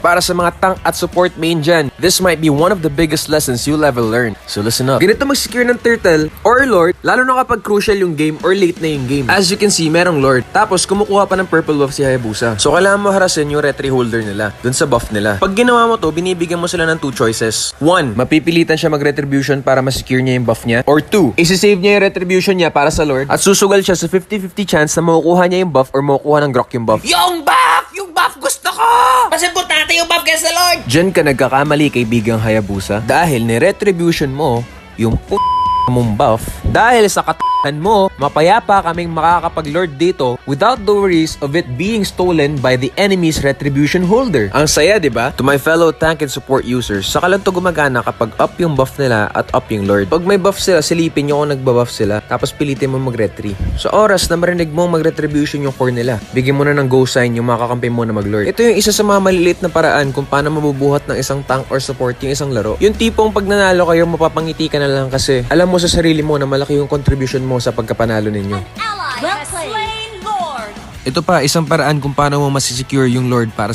Para sa mga tank at support main dyan, this might be one of the biggest lessons you'll ever learn. So listen up. Ganito mag-secure ng turtle or lord, lalo na kapag crucial yung game or late na yung game. As you can see, merong lord. Tapos kumukuha pa ng purple buff si Hayabusa. So kailangan mo harasin yung retry holder nila dun sa buff nila. Pag ginawa mo to, binibigyan mo sila ng 2 choices. 1, mapipilitan siya mag-retribution para ma-secure niya yung buff niya. Or 2, isi-save niya yung retribution niya para sa lord at susugal siya sa 50-50 chance na makukuha niya yung buff or makukuha ng Grok yung buff. Yung buff! Yung buff gusto ko! Mas importante yung buff kaysa Lord! Diyan ka nagkakamali, kaibigang Hayabusa, dahil ni-retribution mo yung mong buff. Dahil sa mo, mapayapa kaming makakapag-lord dito without the worries of it being stolen by the enemy's retribution holder. Ang saya, di ba? To my fellow tank and support users, saka lang to gumagana kapag up yung buff nila at up yung lord. Pag may buff sila, silipin nyo kung nagbabuff sila, tapos pilitin mo mag-retry. Sa oras na marinig mo mag-retribution yung core nila, bigyan mo na ng go sign yung makakampi mo na mag-lord. Ito yung isa sa mga maliliit na paraan kung paano mabubuhat ng isang tank or support yung isang laro. Yung tipong pag nanalo kayo, mapapangiti ka na lang kasi alam mo sa sarili mo na malaki yung contribution mo sa pagkapanalo ninyo. Ally has slain Lord. Ito pa, isang paraan kung paano mo masisecure yung lord para sa